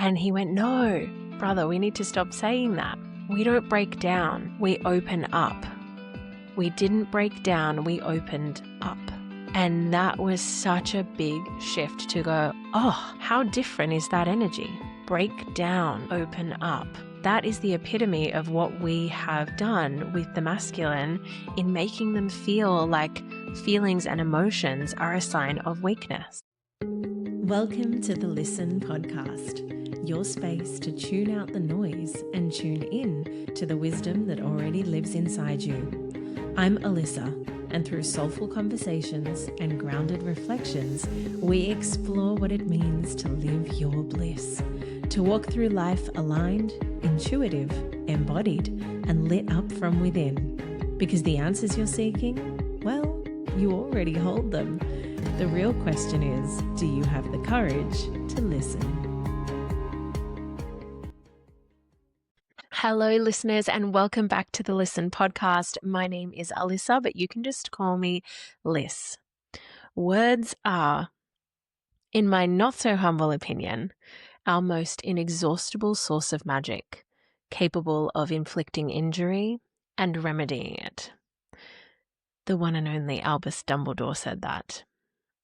And he went, no, brother, we need to stop saying that. We don't break down, we open up. We didn't break down, we opened up. And that was such a big shift to go, oh, how different is that energy? Break down, open up. That is the epitome of what we have done with the masculine in making them feel like feelings and emotions are a sign of weakness. Welcome to the Lyssn Podcast, your space to tune out the noise and tune in to the wisdom that already lives inside you. I'm Alyssa, and through soulful conversations and grounded reflections, we explore what it means to live your bliss, to walk through life aligned, intuitive, embodied, and lit up from within. Because the answers you're seeking, well, you already hold them. The real question is, do you have the courage to listen? Hello, listeners, and welcome back to the Lyssn Podcast. My name is Alyssa, but you can just call me Liz. Words are, in my not so humble opinion, our most inexhaustible source of magic, capable of inflicting injury and remedying it. The one and only Albus Dumbledore said that.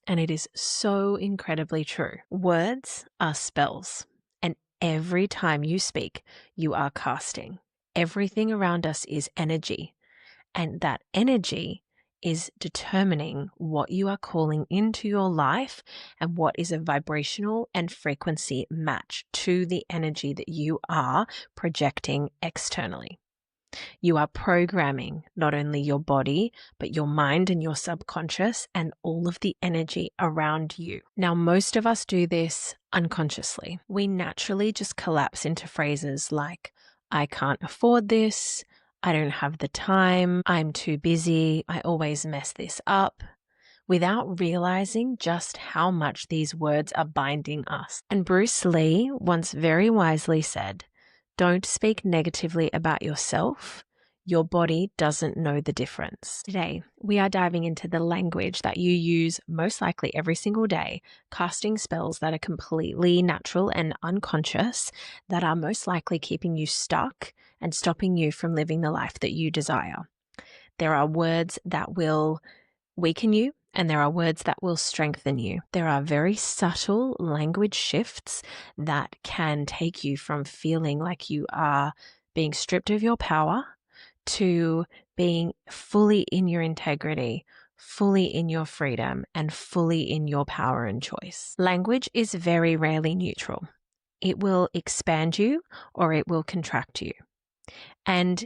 And it is so incredibly true. Words are spells, and every time you speak, you are casting. Everything around us is energy, and that energy is determining what you are calling into your life and what is a vibrational and frequency match to the energy that you are projecting externally. You are programming not only your body, but your mind and your subconscious and all of the energy around you. Now, most of us do this unconsciously. We naturally just collapse into phrases like, I can't afford this, I don't have the time, I'm too busy, I always mess this up, without realizing just how much these words are binding us. And Bruce Lee once very wisely said, don't speak negatively about yourself. Your body doesn't know the difference. Today, we are diving into the language that you use most likely every single day, casting spells that are completely natural and unconscious that are most likely keeping you stuck and stopping you from living the life that you desire. There are words that will weaken you, and there are words that will strengthen you. There are very subtle language shifts that can take you from feeling like you are being stripped of your power to being fully in your integrity, fully in your freedom, and fully in your power and choice. Language is very rarely neutral. It will expand you or it will contract you. And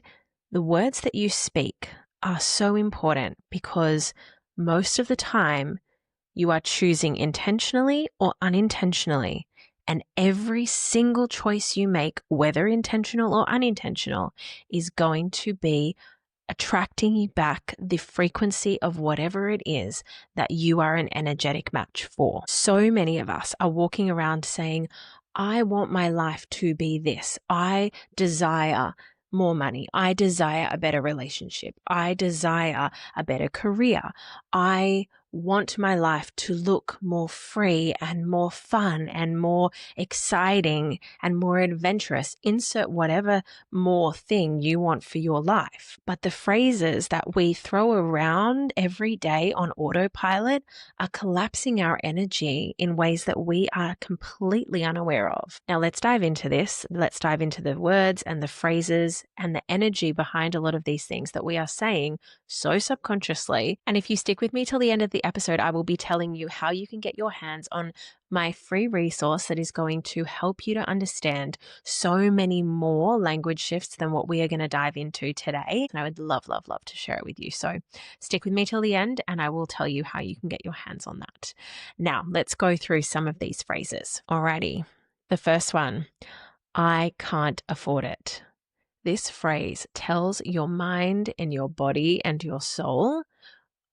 the words that you speak are so important because most of the time, you are choosing intentionally or unintentionally, and every single choice you make, whether intentional or unintentional, is going to be attracting you back the frequency of whatever it is that you are an energetic match for. So many of us are walking around saying, I want my life to be this. I desire more money. I desire a better relationship. I desire a better career. I want my life to look more free and more fun and more exciting and more adventurous. Insert whatever more thing you want for your life. But the phrases that we throw around every day on autopilot are collapsing our energy in ways that we are completely unaware of. Now let's dive into this. Let's dive into the words and the phrases and the energy behind a lot of these things that we are saying so subconsciously. And if you stick with me till the end of the episode, I will be telling you how you can get your hands on my free resource that is going to help you to understand so many more language shifts than what we are going to dive into today. And I would love, love, love to share it with you. So stick with me till the end and I will tell you how you can get your hands on that. Now, let's go through some of these phrases. Alrighty. The first one, I can't afford it. This phrase tells your mind and your body and your soul,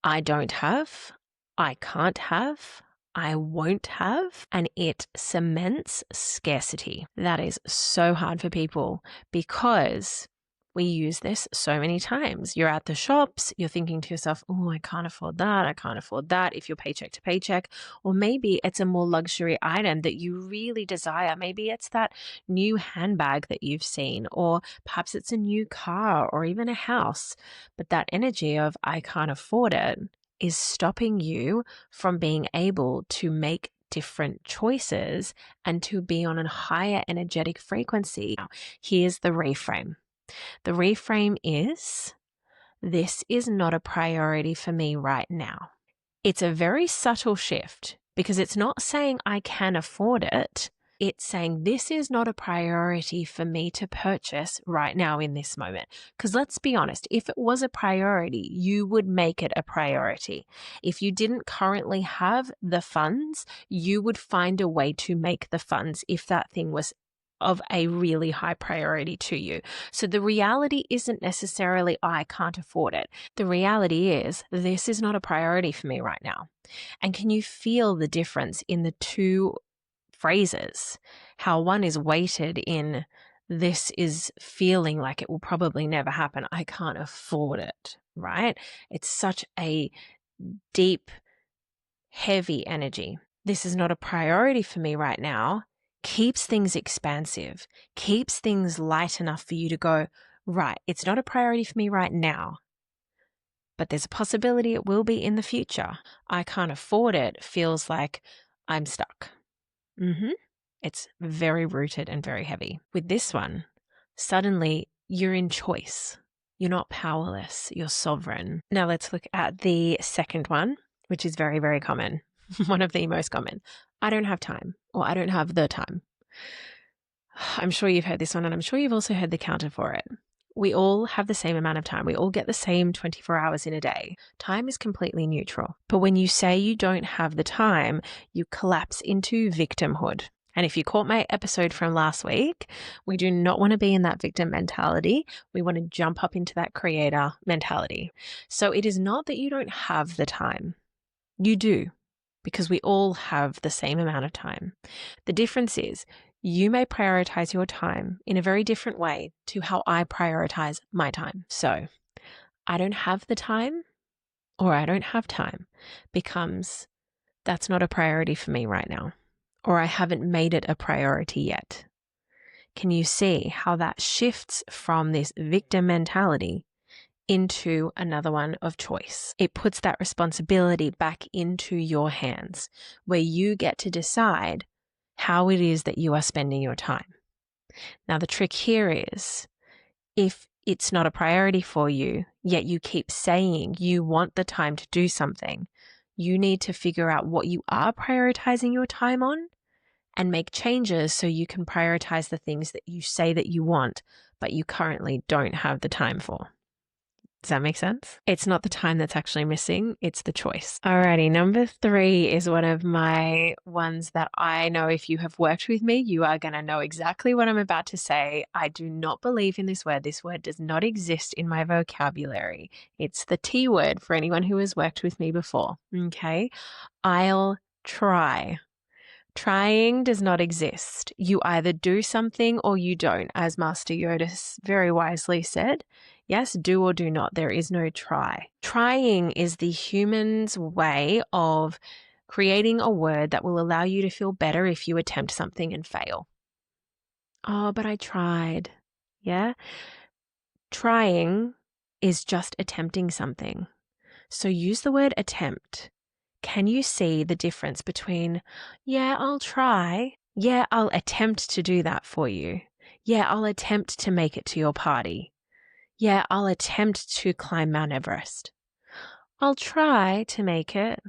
I don't have, I can't have, I won't have, and it cements scarcity. That is so hard for people because We use this so many times. You're at the shops, you're thinking to yourself, oh, I can't afford that. I can't afford that if you're paycheck to paycheck. Or maybe it's a more luxury item that you really desire. Maybe it's that new handbag that you've seen, or perhaps it's a new car or even a house. But that energy of I can't afford it is stopping you from being able to make different choices and to be on a higher energetic frequency. Now, here's the reframe. The reframe is, this is not a priority for me right now. It's a very subtle shift because it's not saying I can afford it. It's saying this is not a priority for me to purchase right now in this moment. Because let's be honest, if it was a priority, you would make it a priority. If you didn't currently have the funds, you would find a way to make the funds if that thing was of a really high priority to you. So the reality isn't necessarily, I can't afford it. The reality is, this is not a priority for me right now. And can you feel the difference in the two phrases? How one is weighted in, this is feeling like it will probably never happen. I can't afford it, right? It's such a deep, heavy energy. This is not a priority for me right now. Keeps things expansive, keeps things light enough for you to go, right, it's not a priority for me right now, but there's a possibility it will be in the future. I can't afford it feels like I'm stuck. It's very rooted and very heavy. With this one, suddenly you're in choice. You're not powerless, you're sovereign. Now let's look at the second one, which is very, very common. One of the most common. I don't have time, or I don't have the time. I'm sure you've heard this one, and I'm sure you've also heard the counter for it. We all have the same amount of time. We all get the same 24 hours in a day. Time is completely neutral. But when you say you don't have the time, you collapse into victimhood. And if you caught my episode from last week, we do not want to be in that victim mentality. We want to jump up into that creator mentality. So it is not that you don't have the time. You do, because we all have the same amount of time. The difference is you may prioritize your time in a very different way to how I prioritize my time. So I don't have the time, or I don't have time becomes, that's not a priority for me right now, or I haven't made it a priority yet. Can you see how that shifts from this victim mentality into another one of choice? It puts that responsibility back into your hands, where you get to decide how it is that you are spending your time. Now, the trick here is, if it's not a priority for you, yet you keep saying you want the time to do something, you need to figure out what you are prioritizing your time on and make changes so you can prioritize the things that you say that you want, but you currently don't have the time for. Does that make sense? It's not the time that's actually missing, it's the choice. Alrighty, number 3 is one of my ones that I know if you have worked with me, you are going to know exactly what I'm about to say. I do not believe in this word. This word does not exist in my vocabulary. It's the T word for anyone who has worked with me before. Okay? I'll try. Trying does not exist. You either do something or you don't, as Master Yoda very wisely said. Yes, do or do not. There is no try. Trying is the human's way of creating a word that will allow you to feel better if you attempt something and fail. Oh, but I tried. Yeah? Trying is just attempting something. So use the word attempt. Can you see the difference between, yeah, I'll try. Yeah, I'll attempt to do that for you. Yeah, I'll attempt to make it to your party. Yeah, I'll attempt to climb Mount Everest. I'll try to make it.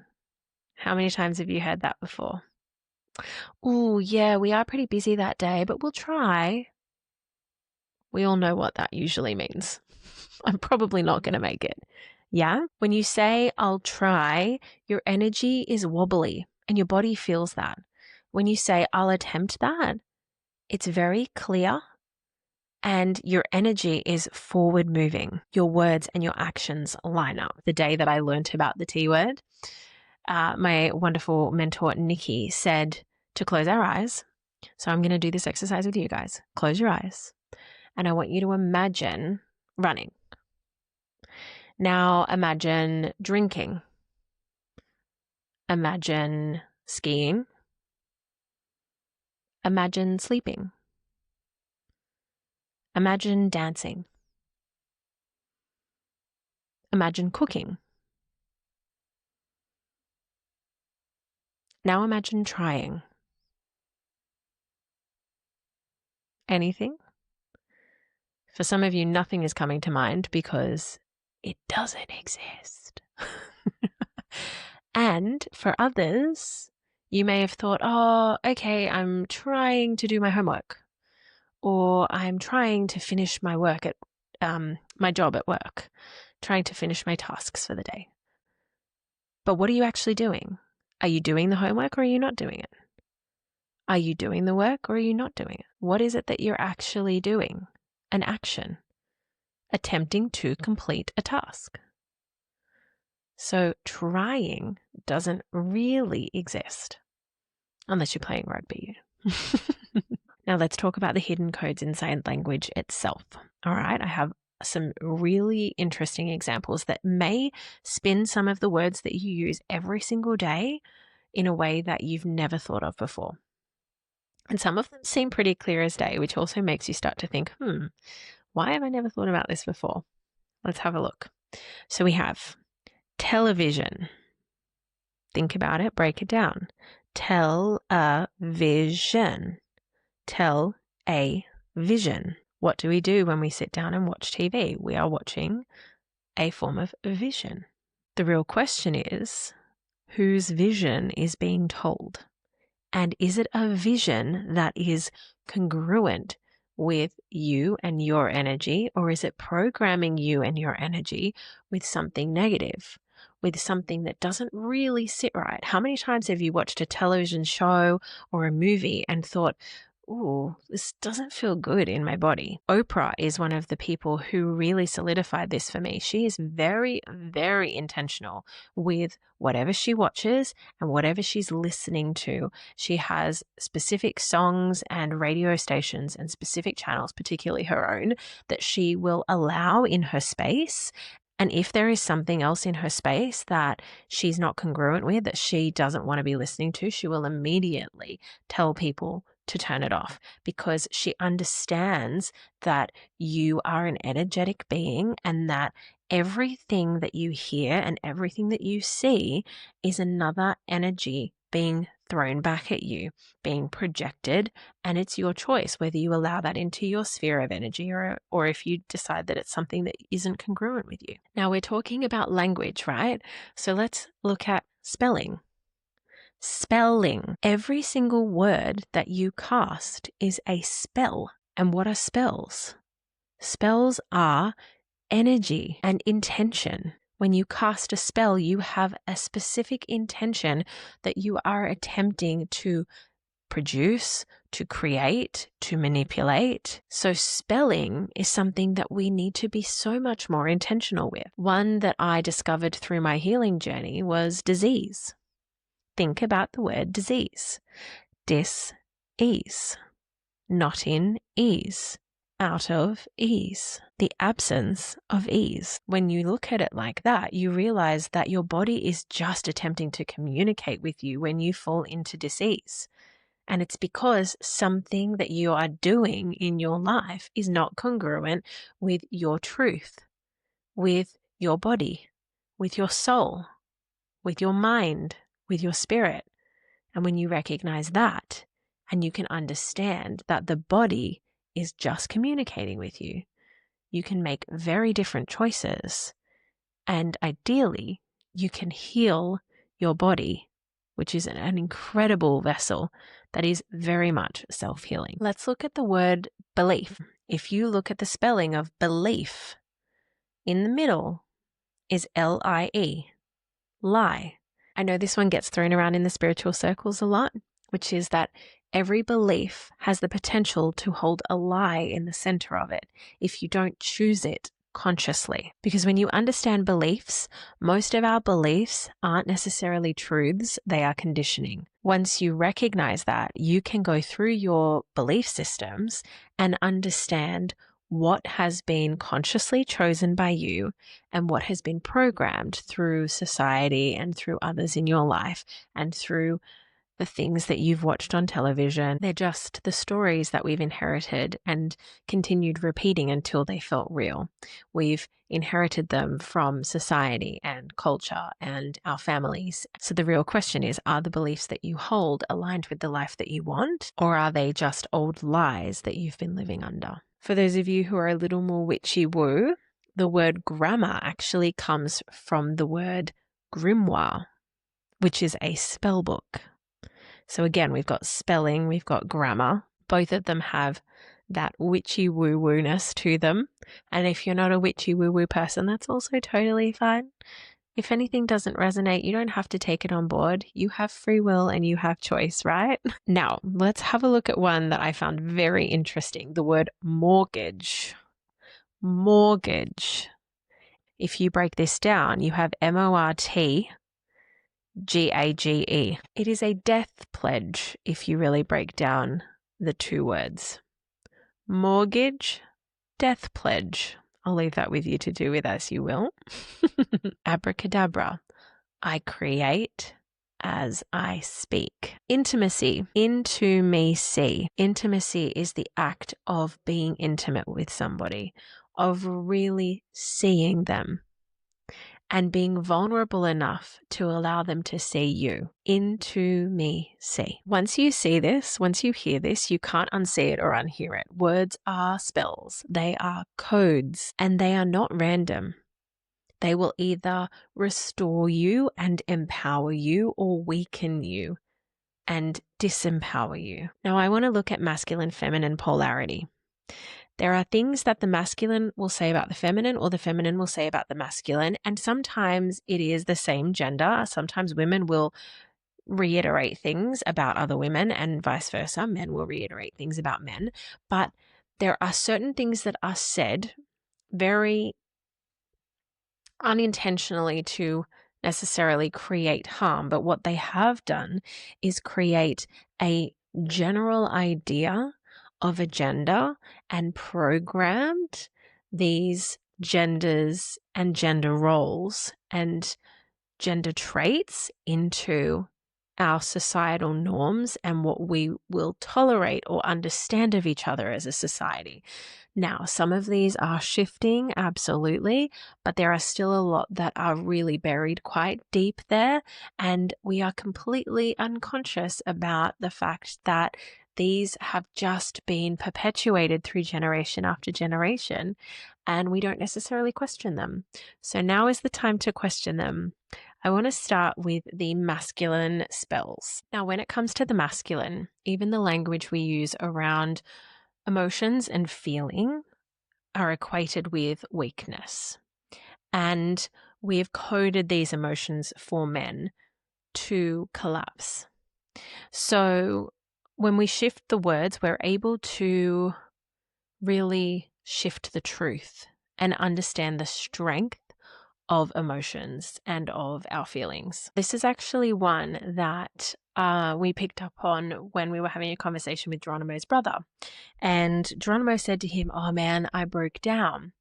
How many times have you heard that before? Oh, yeah, we are pretty busy that day, but we'll try. We all know what that usually means. I'm probably not going to make it. Yeah? When you say, I'll try, your energy is wobbly and your body feels that. When you say, I'll attempt that, it's very clear and your energy is forward moving. Your words and your actions line up. The day that I learned about the T word, my wonderful mentor, Nikki, said to close our eyes. So I'm going to do this exercise with you guys. Close your eyes. And I want you to imagine running. Now imagine drinking. Imagine skiing. Imagine sleeping. Imagine dancing. Imagine cooking. Now imagine trying. Anything? For some of you, nothing is coming to mind because it doesn't exist. And for others, you may have thought, oh, okay, I'm trying to do my homework, or I'm trying to finish my work at my job at work, trying to finish my tasks for the day. But what are you actually doing? Are you doing the homework or are you not doing it? Are you doing the work or are you not doing it? What is it that you're actually doing? An action. Attempting to complete a task. So trying doesn't really exist unless you're playing rugby. Now let's talk about the hidden codes inside language itself. All right, I have some really interesting examples that may spin some of the words that you use every single day in a way that you've never thought of before. And some of them seem pretty clear as day, which also makes you start to think, why have I never thought about this before? Let's have a look. So we have television. Think about it, break it down. Tell-a-vision. Tell a vision. What do we do when we sit down and watch TV? We are watching a form of vision. The real question is, whose vision is being told? And is it a vision that is congruent with you and your energy, or is it programming you and your energy with something negative, with something that doesn't really sit right? How many times have you watched a television show or a movie and thought, ooh, this doesn't feel good in my body? Oprah is one of the people who really solidified this for me. She is very, very intentional with whatever she watches and whatever she's listening to. She has specific songs and radio stations and specific channels, particularly her own, that she will allow in her space. And if there is something else in her space that she's not congruent with, that she doesn't want to be listening to, she will immediately tell people to turn it off, because she understands that you are an energetic being and that everything that you hear and everything that you see is another energy being thrown back at you, being projected, and it's your choice whether you allow that into your sphere of energy or if you decide that it's something that isn't congruent with you. Now we're talking about language, right? So let's look at spelling. Spelling. Every single word that you cast is a spell. And what are spells? Spells are energy and intention. When you cast a spell, you have a specific intention that you are attempting to produce, to create, to manipulate. So spelling is something that we need to be so much more intentional with. One that I discovered through my healing journey was disease. Think about the word disease. Dis-ease. Not in ease. Out of ease. The absence of ease. When you look at it like that, you realize that your body is just attempting to communicate with you when you fall into dis-ease. And it's because something that you are doing in your life is not congruent with your truth, with your body, with your soul, with your mind, with your spirit. And when you recognize that and you can understand that the body is just communicating with you, you can make very different choices. And ideally, you can heal your body, which is an incredible vessel that is very much self-healing. Let's look at the word belief. If you look at the spelling of belief, in the middle is L-I-E, lie. I know this one gets thrown around in the spiritual circles a lot, which is that every belief has the potential to hold a lie in the center of it if you don't choose it consciously. Because when you understand beliefs, most of our beliefs aren't necessarily truths, they are conditioning. Once you recognize that, you can go through your belief systems and understand what has been consciously chosen by you and what has been programmed through society and through others in your life and through the things that you've watched on television. They're just the stories that we've inherited and continued repeating until they felt real. We've inherited them from society and culture and our families. So the real question is, are the beliefs that you hold aligned with the life that you want, or are they just old lies that you've been living under? For those of you who are a little more witchy-woo, the word grammar actually comes from the word grimoire, which is a spell book. So again, we've got spelling, we've got grammar. Both of them have that witchy woo-woo-ness to them. And if you're not a witchy woo-woo person, that's also totally fine. If anything doesn't resonate, you don't have to take it on board. You have free will and you have choice, right? Now, let's have a look at one that I found very interesting. The word mortgage. Mortgage. If you break this down, you have MORTGAGE. It is a death pledge if you really break down the two words. Mortgage, death pledge. I'll leave that with you to do with as you will. Abracadabra. I create as I speak. Intimacy. Into me see. Intimacy is the act of being intimate with somebody, of really seeing them and being vulnerable enough to allow them to see you. Into me see. Once you see this, once you hear this, you can't unsee it or unhear it. Words are spells. They are codes, and they are not random. They will either restore you and empower you or weaken you and disempower you. Now, I want to look at masculine-feminine polarity. There are things that the masculine will say about the feminine or the feminine will say about the masculine, and sometimes it is the same gender. Sometimes women will reiterate things about other women and vice versa. Men will reiterate things about men, but there are certain things that are said very unintentionally to necessarily create harm, but what they have done is create a general idea of a gender and programmed these genders and gender roles and gender traits into our societal norms and what we will tolerate or understand of each other as a society. Now, some of these are shifting, absolutely, but there are still a lot that are really buried quite deep there, and we are completely unconscious about the fact that these have just been perpetuated through generation after generation, and we don't necessarily question them. So now is the time to question them. I want to start with the masculine spells. Now, when it comes to the masculine, even the language we use around emotions and feeling are equated with weakness. And we've coded these emotions for men to collapse. So when we shift the words, we're able to really shift the truth and understand the strength of emotions and of our feelings. This is actually one that we picked up on when we were having a conversation with Geronimo's brother. And Geronimo said to him, "Oh man, I broke down."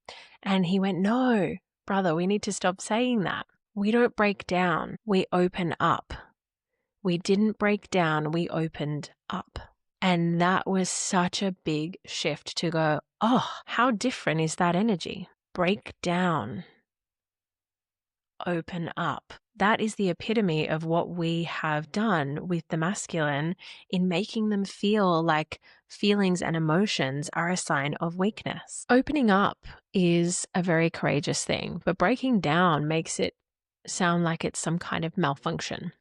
And he went, "No, brother, we need to stop saying that. We don't break down, we open up. We didn't break down, we opened up." And that was such a big shift to go, oh, how different is that energy? Break down. Open up. That is the epitome of what we have done with the masculine in making them feel like feelings and emotions are a sign of weakness. Opening up is a very courageous thing, but breaking down makes it sound like it's some kind of malfunction.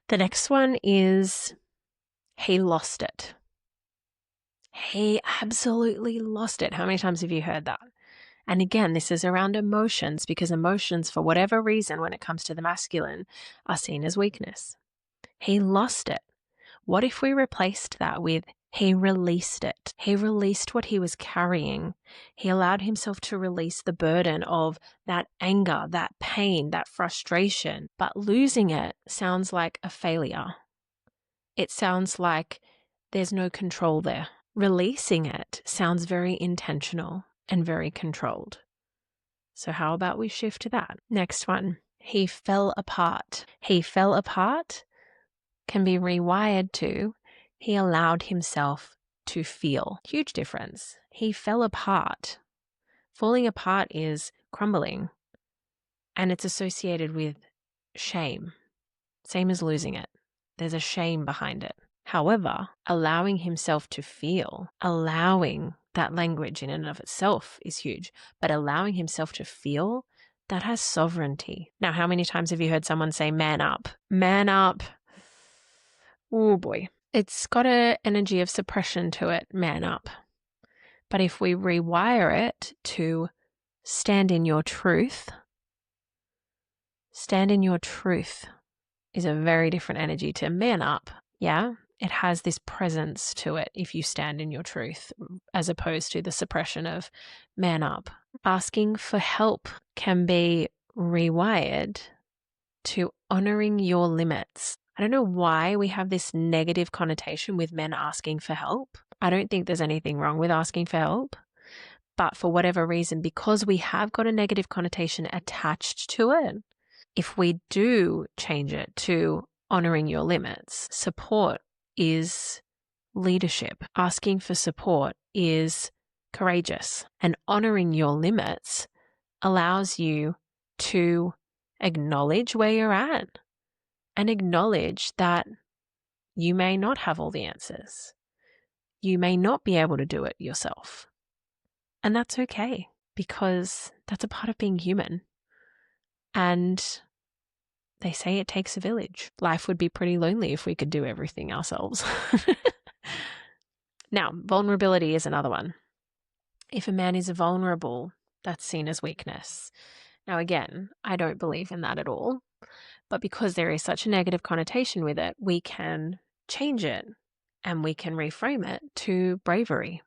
The next one is he lost it. He absolutely lost it. How many times have you heard that? And again, this is around emotions, because emotions, for whatever reason, when it comes to the masculine, are seen as weakness. He lost it. What if we replaced that with he released it? He released what he was carrying. He allowed himself to release the burden of that anger, that pain, that frustration. But losing it sounds like a failure. It sounds like there's no control there. releasing it sounds very intentional and very controlled. So how about we shift to that? Next one, he fell apart. He fell apart can be rewired to he allowed himself to feel. Huge difference. He fell apart. Falling apart is crumbling, and it's associated with shame. Same as losing it. There's a shame behind it. However, allowing himself to feel, allowing that language in and of itself is huge, but allowing himself to feel, that has sovereignty. Now, how many times have you heard someone say, man up? Man up. Oh boy. It's got an energy of suppression to it, man up. But if we rewire it to stand in your truth is a very different energy to man up. Yeah, it has this presence to it if you stand in your truth, as opposed to the suppression of man up. Asking for help can be rewired to honoring your limits. I don't know why we have this negative connotation with men asking for help. I don't think there's anything wrong with asking for help. But for whatever reason, because we have got a negative connotation attached to it, if we do change it to honoring your limits, support is leadership. Asking for support is courageous. And honoring your limits allows you to acknowledge where you're at and acknowledge that you may not have all the answers. You may not be able to do it yourself. And that's okay, because that's a part of being human. And they say it takes a village. Life would be pretty lonely if we could do everything ourselves. Now, vulnerability is another one. If a man is vulnerable, that's seen as weakness. Now, again, I don't believe in that at all. But because there is such a negative connotation with it, we can change it and we can reframe it to bravery.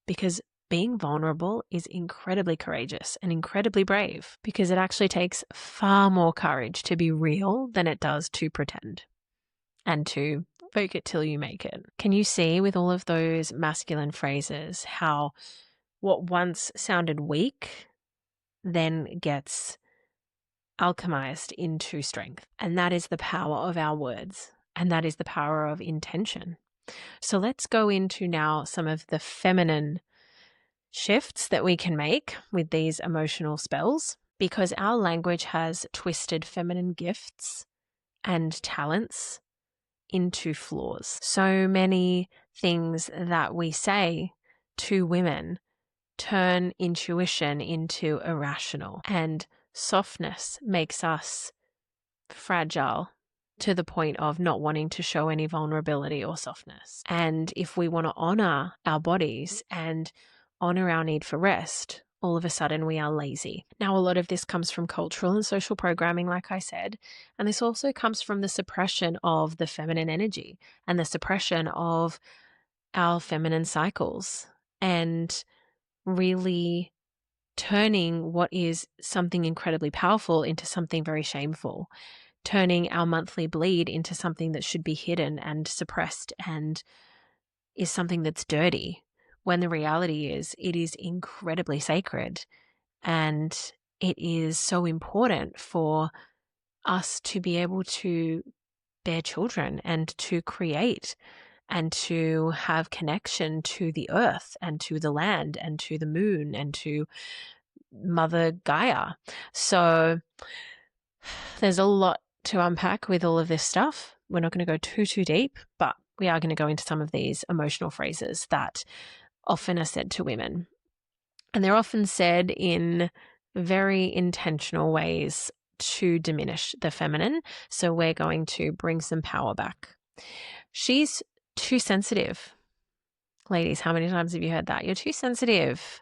Because being vulnerable is incredibly courageous and incredibly brave, because it actually takes far more courage to be real than it does to pretend and to fake it till you make it. Can you see with all of those masculine phrases how what once sounded weak then gets alchemized into strength? And that is the power of our words, and that is the power of intention. So let's go into now some of the feminine shifts that we can make with these emotional spells, because our language has twisted feminine gifts and talents into flaws. So many things that we say to women turn intuition into irrational, and softness makes us fragile to the point of not wanting to show any vulnerability or softness. And if we want to honor our bodies and honor our need for rest, all of a sudden we are lazy. Now, a lot of this comes from cultural and social programming, like I said, and this also comes from the suppression of the feminine energy and the suppression of our feminine cycles, and really turning what is something incredibly powerful into something very shameful, turning our monthly bleed into something that should be hidden and suppressed and is something that's dirty, when the reality is it is incredibly sacred, and it is so important for us to be able to bear children and to create and to have connection to the earth and to the land and to the moon and to Mother Gaia. So there's a lot to unpack with all of this stuff. We're not going to go too deep, but we are going to go into some of these emotional phrases that often are said to women. And they're often said in very intentional ways to diminish the feminine. So we're going to bring some power back. She's too sensitive. Ladies, how many times have you heard that? You're too sensitive.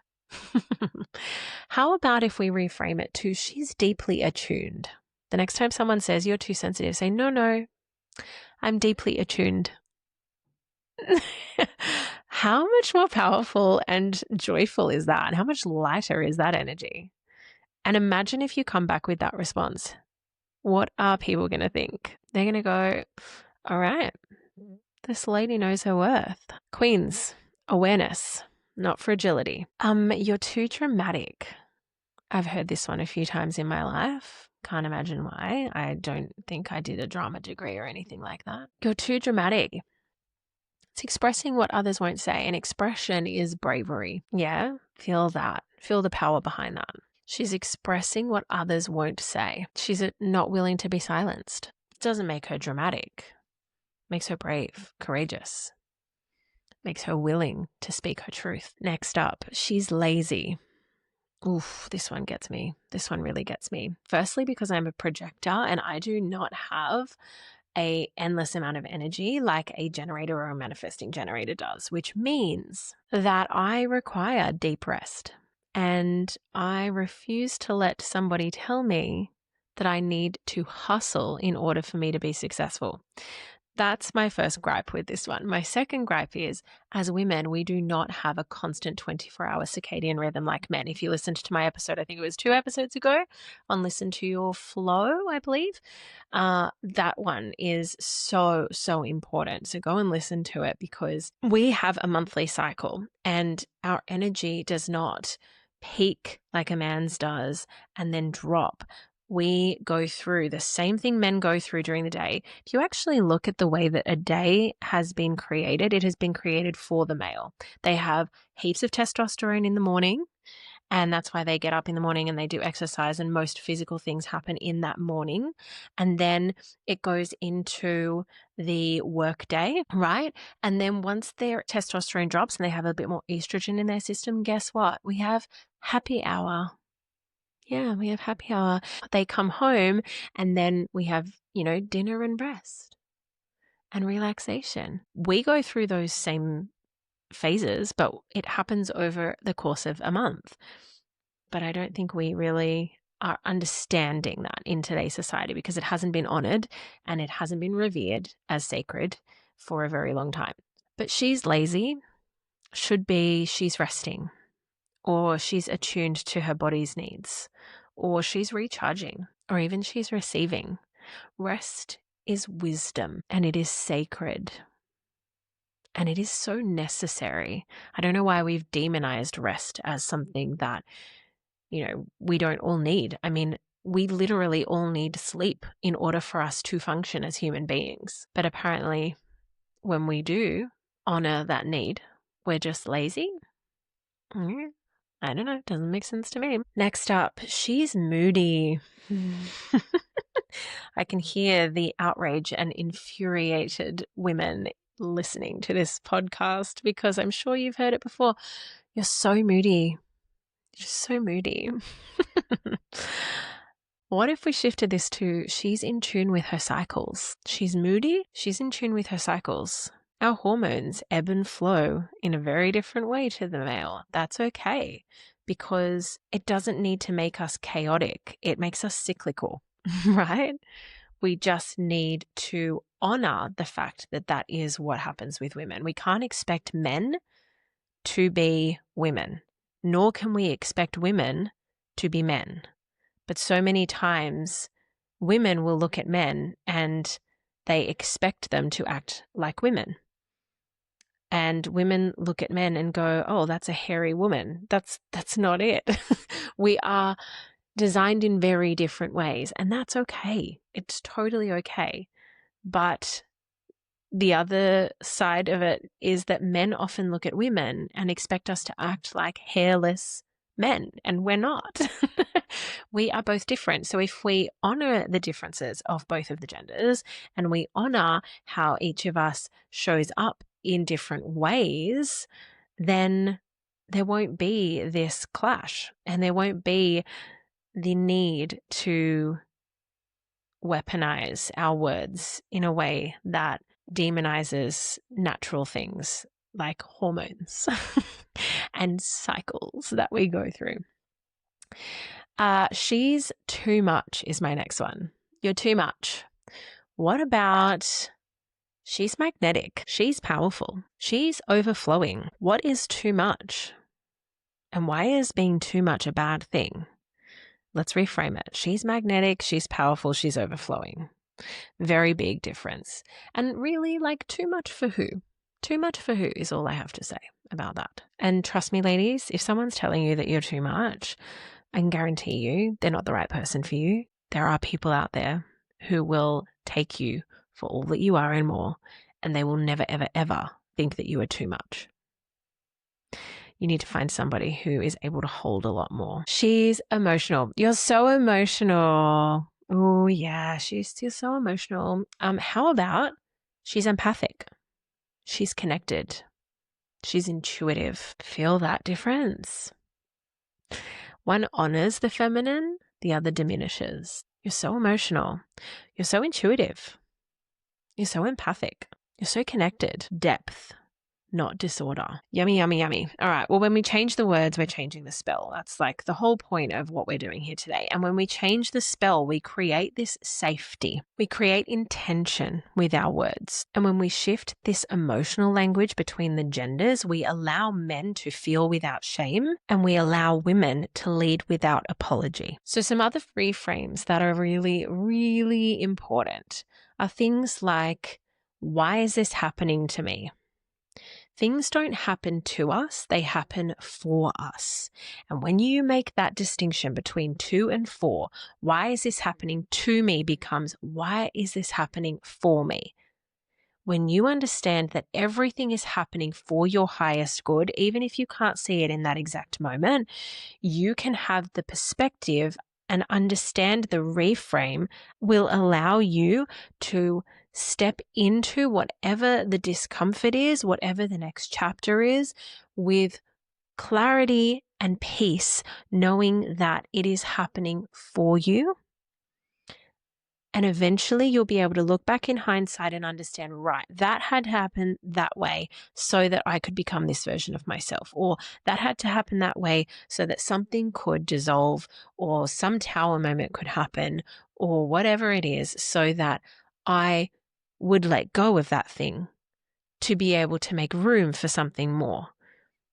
How about if we reframe it to she's deeply attuned? The next time someone says you're too sensitive, say, no, I'm deeply attuned. How much more powerful and joyful is that? How much lighter is that energy? And imagine if you come back with that response. What are people going to think? They're going to go, all right, this lady knows her worth. Queens, Awareness, not fragility. You're too dramatic. I've heard this one a few times in my life. Can't imagine why. I don't think I did a drama degree or anything like that. You're too dramatic. It's expressing what others won't say. And expression is bravery. Yeah, feel that. Feel the power behind that. She's expressing what others won't say. She's not willing to be silenced. It doesn't make her dramatic. It makes her brave, courageous. It makes her willing to speak her truth. Next up, she's lazy. Oof, this one gets me. This one really gets me. Firstly, because I'm a projector and I do not have an endless amount of energy like a generator or a manifesting generator does, which means that I require deep rest. And I refuse to let somebody tell me that I need to hustle in order for me to be successful. That's my first gripe with this one. My second gripe is, as women, we do not have a constant 24-hour circadian rhythm like men. If you listened to my episode, I think it was 2 episodes ago, on Listen to Your Flow, I believe, that one is so, so important. So go and listen to it, because we have a monthly cycle and our energy does not peak like a man's does and then drop. We go through the same thing men go through during the day. If you actually look at the way that a day has been created, it has been created for the male. They have heaps of testosterone in the morning, and that's why they get up in the morning and they do exercise, and most physical things happen in that morning. And then it goes into the work day, right? And then once their testosterone drops and they have a bit more estrogen in their system, guess what? We have happy hour. Yeah, we have happy hour. They come home and then we have, dinner and rest and relaxation. We go through those same phases, but it happens over the course of a month. But I don't think we really are understanding that in today's society, because it hasn't been honored and it hasn't been revered as sacred for a very long time. But she's lazy, should be she's resting, or she's attuned to her body's needs, or she's recharging, or even she's receiving. Rest is wisdom and it is sacred. And it is so necessary. I don't know why we've demonized rest as something that, we don't all need. I mean, we literally all need sleep in order for us to function as human beings. But apparently, when we do honor that need, we're just lazy. I don't know. It doesn't make sense to me. Next up, she's moody. I can hear the outrage and infuriated women listening to this podcast, because I'm sure you've heard it before. You're so moody. You're just so moody. What if we shifted this to she's in tune with her cycles? She's moody. She's in tune with her cycles. Our hormones ebb and flow in a very different way to the male. That's okay, because it doesn't need to make us chaotic. It makes us cyclical, right? We just need to honor the fact that that is what happens with women. We can't expect men to be women, nor can we expect women to be men. But so many times women will look at men and they expect them to act like women. And women look at men and go, oh, that's a hairy woman. That's not it. We are designed in very different ways, and that's okay. It's totally okay. But the other side of it is that men often look at women and expect us to act like hairless men, and we're not. We are both different. So if we honor the differences of both of the genders, and we honor how each of us shows up in different ways, then there won't be this clash, and there won't be the need to weaponize our words in a way that demonizes natural things like hormones and cycles that we go through. She's too much is my next one. You're too much. What about she's magnetic? She's powerful. She's overflowing. What is too much? And why is being too much a bad thing? Let's reframe it. She's magnetic, she's powerful, she's overflowing. Very big difference. And really, like, too much for who? Too much for who is all I have to say. about that. And trust me, ladies, if someone's telling you that you're too much, I can guarantee you they're not the right person for you. There are people out there who will take you for all that you are and more, and they will never, ever, ever think that you are too much. You need to find somebody who is able to hold a lot more. She's emotional. You're so emotional. Oh, yeah, you're so emotional. How about she's empathic? She's connected. She's intuitive. Feel that difference. One honors the feminine, the other diminishes. You're so emotional. You're so intuitive. You're so empathic. You're so connected. Depth, not disorder. Yummy, yummy, yummy. All right. Well, when we change the words, we're changing the spell. That's like the whole point of what we're doing here today. And when we change the spell, we create this safety. We create intention with our words. And when we shift this emotional language between the genders, we allow men to feel without shame and we allow women to lead without apology. So some other reframes that are really, really important are things like, why is this happening to me? Things don't happen to us, they happen for us. And when you make that distinction between to and for, why is this happening to me becomes, why is this happening for me? When you understand that everything is happening for your highest good, even if you can't see it in that exact moment, you can have the perspective and understand the reframe will allow you to step into whatever the discomfort is, whatever the next chapter is, with clarity and peace, knowing that it is happening for you. And eventually you'll be able to look back in hindsight and understand, right, that had happened that way so that I could become this version of myself, or that had to happen that way so that something could dissolve, or some tower moment could happen, or whatever it is, so that I would let go of that thing to be able to make room for something more.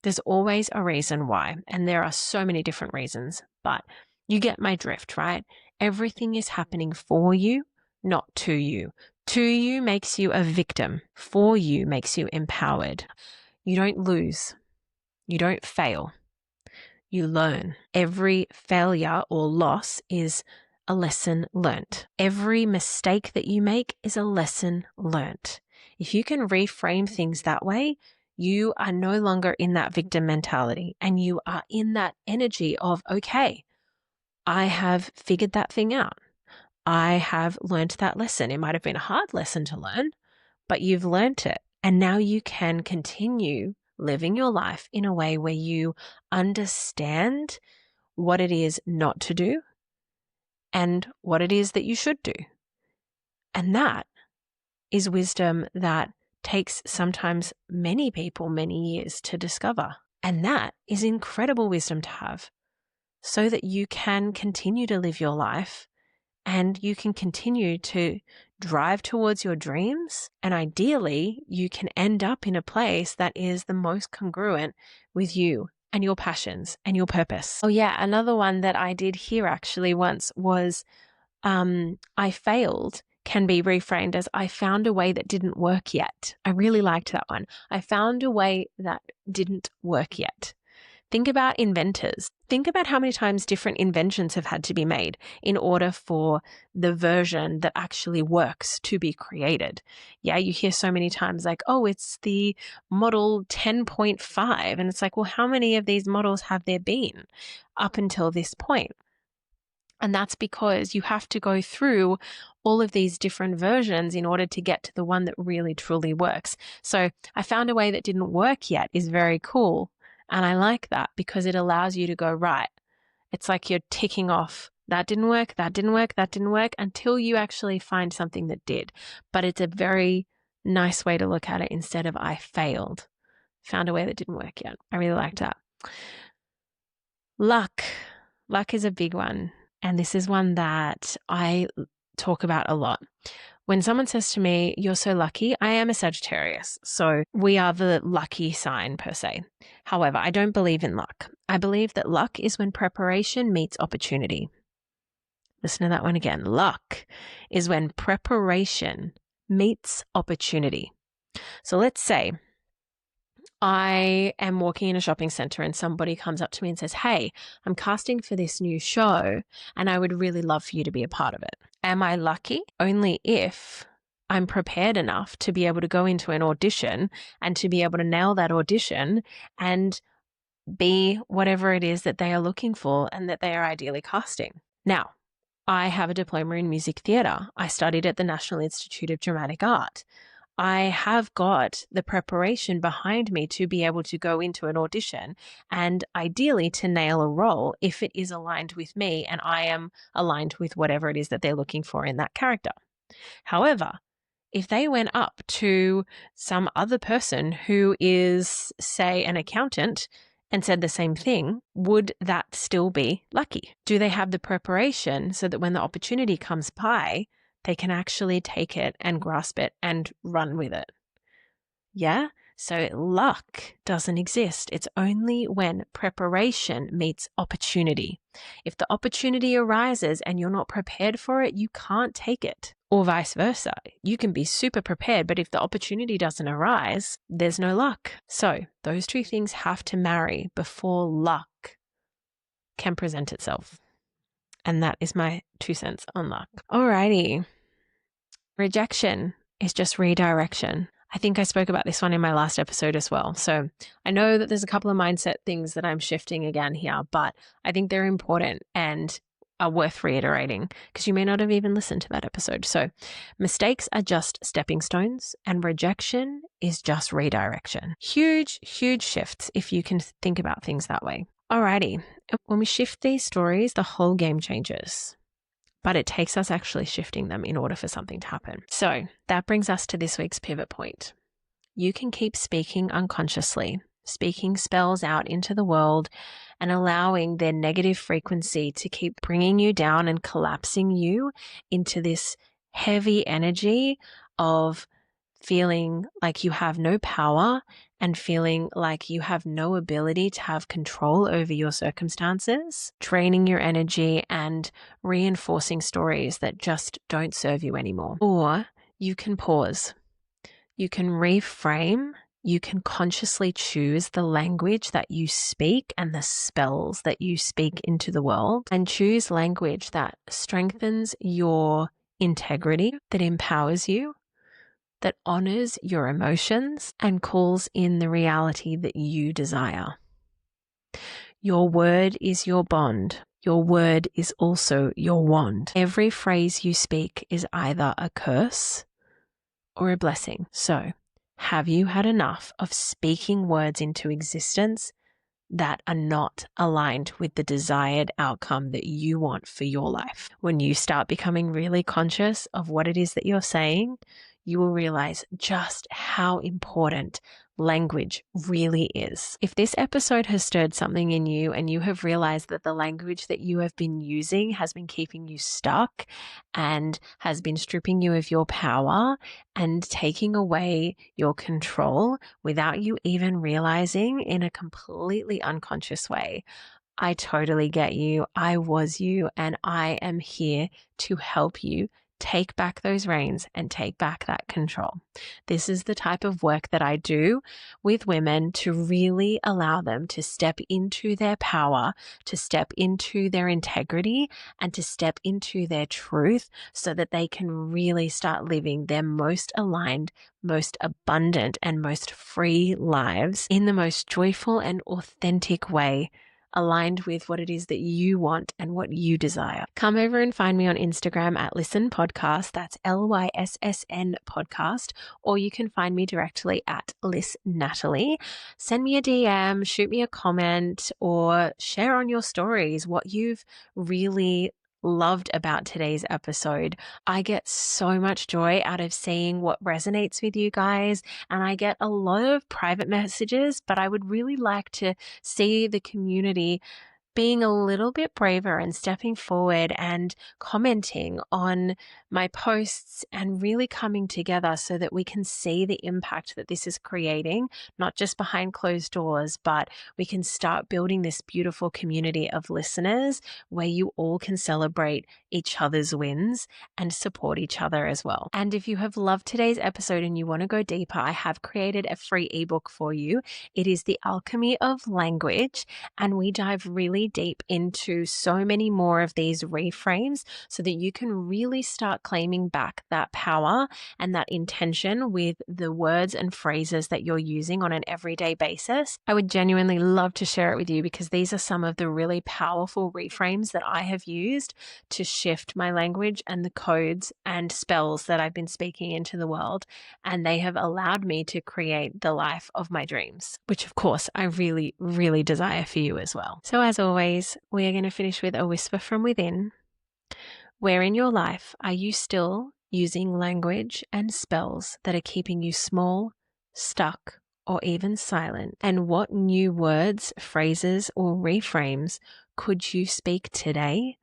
There's always a reason why, and there are so many different reasons, but you get my drift, right? Everything is happening for you, not to you. To you makes you a victim. For you makes you empowered. You don't lose. You don't fail. You learn. Every failure or loss is a lesson learnt. Every mistake that you make is a lesson learnt. If you can reframe things that way, you are no longer in that victim mentality and you are in that energy of, okay, I have figured that thing out. I have learned that lesson. It might have been a hard lesson to learn, but you've learned it. And now you can continue living your life in a way where you understand what it is not to do and what it is that you should do. And that is wisdom that takes sometimes many people many years to discover. And that is incredible wisdom to have so that you can continue to live your life and you can continue to drive towards your dreams. And ideally, you can end up in a place that is the most congruent with you and your passions and your purpose. Oh yeah, another one that I did hear actually once was I failed can be reframed as I found a way that didn't work yet. I really liked that one. I found a way that didn't work yet. Think about inventors. Think about how many times different inventions have had to be made in order for the version that actually works to be created. Yeah, you hear so many times like, oh, it's the model 10.5. And it's like, well, how many of these models have there been up until this point? And that's because you have to go through all of these different versions in order to get to the one that really truly works. So I found a way that didn't work yet is very cool. And I like that because it allows you to go, right. It's like you're ticking off that didn't work, that didn't work, that didn't work until you actually find something that did. But it's a very nice way to look at it instead of I failed. Found a way that didn't work yet. I really liked that. Luck. Luck is a big one. And this is one that I talk about a lot. When someone says to me, you're so lucky, I am a Sagittarius. So we are the lucky sign per se. However, I don't believe in luck. I believe that luck is when preparation meets opportunity. Listen to that one again. Luck is when preparation meets opportunity. So let's say I am walking in a shopping center and somebody comes up to me and says, "Hey, I'm casting for this new show and I would really love for you to be a part of it." Am I lucky? Only if I'm prepared enough to be able to go into an audition and to be able to nail that audition and be whatever it is that they are looking for and that they are ideally casting. Now, I have a diploma in music theatre. I studied at the National Institute of Dramatic Art. I have got the preparation behind me to be able to go into an audition and ideally to nail a role if it is aligned with me and I am aligned with whatever it is that they're looking for in that character. However, if they went up to some other person who is, say, an accountant and said the same thing, would that still be lucky? Do they have the preparation so that when the opportunity comes by, they can actually take it and grasp it and run with it? Yeah? So luck doesn't exist. It's only when preparation meets opportunity. If the opportunity arises and you're not prepared for it, you can't take it. Or vice versa. You can be super prepared, but if the opportunity doesn't arise, there's no luck. So those two things have to marry before luck can present itself. And that is my 2 cents on luck. Alrighty. Rejection is just redirection. I think I spoke about this one in my last episode as well. So I know that there's a couple of mindset things that I'm shifting again here, but I think they're important and are worth reiterating because you may not have even listened to that episode. So mistakes are just stepping stones and rejection is just redirection. Huge, huge shifts if you can think about things that way. Alrighty. When we shift these stories, the whole game changes. But it takes us actually shifting them in order for something to happen. So that brings us to this week's pivot point. You can keep speaking unconsciously, speaking spells out into the world and allowing their negative frequency to keep bringing you down and collapsing you into this heavy energy of feeling like you have no power and feeling like you have no ability to have control over your circumstances, draining your energy and reinforcing stories that just don't serve you anymore. Or you can pause. You can reframe. You can consciously choose the language that you speak and the spells that you speak into the world and choose language that strengthens your integrity, that empowers you, that honors your emotions and calls in the reality that you desire. Your word is your bond. Your word is also your wand. Every phrase you speak is either a curse or a blessing. So, have you had enough of speaking words into existence that are not aligned with the desired outcome that you want for your life? When you start becoming really conscious of what it is that you're saying, you will realize just how important language really is. If this episode has stirred something in you and you have realized that the language that you have been using has been keeping you stuck and has been stripping you of your power and taking away your control without you even realizing in a completely unconscious way, I totally get you. I was you, and I am here to help you take back those reins and take back that control. This is the type of work that I do with women to really allow them to step into their power, to step into their integrity, and to step into their truth so that they can really start living their most aligned, most abundant, and most free lives in the most joyful and authentic way, aligned with what it is that you want and what you desire. Come over and find me on Instagram at Lyssn Podcast. That's LYSSN Podcast. Or you can find me directly at Lyssn Natalie. Send me a DM, shoot me a comment, or share on your stories what you've really loved about today's episode. I get so much joy out of seeing what resonates with you guys, and I get a lot of private messages, but I would really like to see the community being a little bit braver and stepping forward and commenting on my posts and really coming together so that we can see the impact that this is creating, not just behind closed doors, but we can start building this beautiful community of listeners where you all can celebrate each other's wins and support each other as well. And if you have loved today's episode and you want to go deeper, I have created a free ebook for you. It is The Alchemy of Language, and we dive really deep into so many more of these reframes so that you can really start claiming back that power and that intention with the words and phrases that you're using on an everyday basis. I would genuinely love to share it with you because these are some of the really powerful reframes that I have used to shift my language and the codes and spells that I've been speaking into the world. And they have allowed me to create the life of my dreams, which of course I really, really desire for you as well. So as always, we are going to finish with a whisper from within. Where in your life are you still using language and spells that are keeping you small, stuck, or even silent? And what new words, phrases, or reframes could you speak today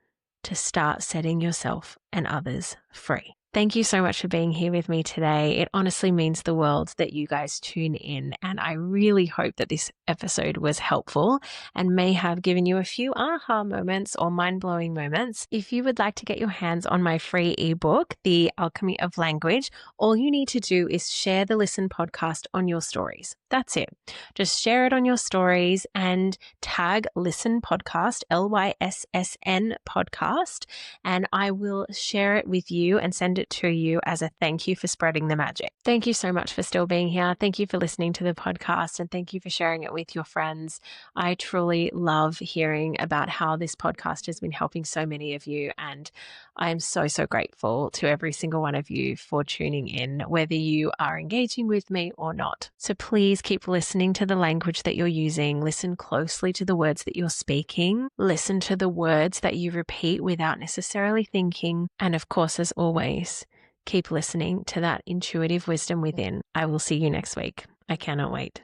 to start setting yourself and others free? Thank you so much for being here with me today. It honestly means the world that you guys tune in, and I really hope that this episode was helpful and may have given you a few aha moments or mind-blowing moments. If you would like to get your hands on my free ebook, The Alchemy of Language, all you need to do is share the Lyssn Podcast on your stories. That's it. Just share it on your stories and tag Lyssn Podcast, LYSSN Podcast, and I will share it with you and send it to you as a thank you for spreading the magic. Thank you so much for still being here. Thank you for listening to the podcast, and thank you for sharing it with your friends. I truly love hearing about how this podcast has been helping so many of you, and I am so, so grateful to every single one of you for tuning in, whether you are engaging with me or not. So please keep listening to the language that you're using. Listen closely to the words that you're speaking. Listen to the words that you repeat without necessarily thinking. And of course, as always, keep listening to that intuitive wisdom within. I will see you next week. I cannot wait.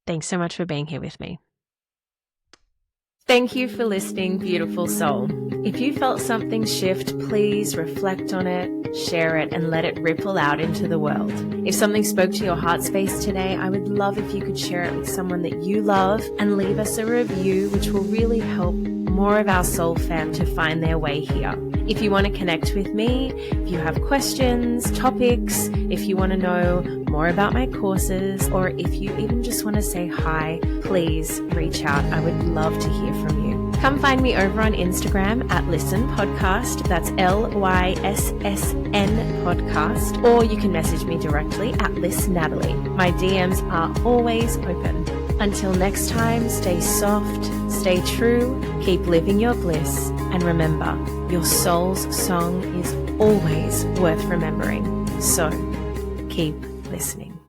Thanks so much for being here with me. Thank you for listening, beautiful soul. If you felt something shift, please reflect on it, share it, and let it ripple out into the world. If something spoke to your heart space today, I would love if you could share it with someone that you love and leave us a review, which will really help more of our soul fam to find their way here. If you want to connect with me, if you have questions, topics, if you want to know more about my courses, or if you even just want to say hi, please reach out. I would love to hear from you. Come find me over on Instagram at Lyssn Podcast. That's LYSSN Podcast. Or you can message me directly at Lyssn Natalie. My DMs are always open. Until next time, stay soft, stay true, keep living your bliss, and remember, your soul's song is always worth remembering. So keep listening.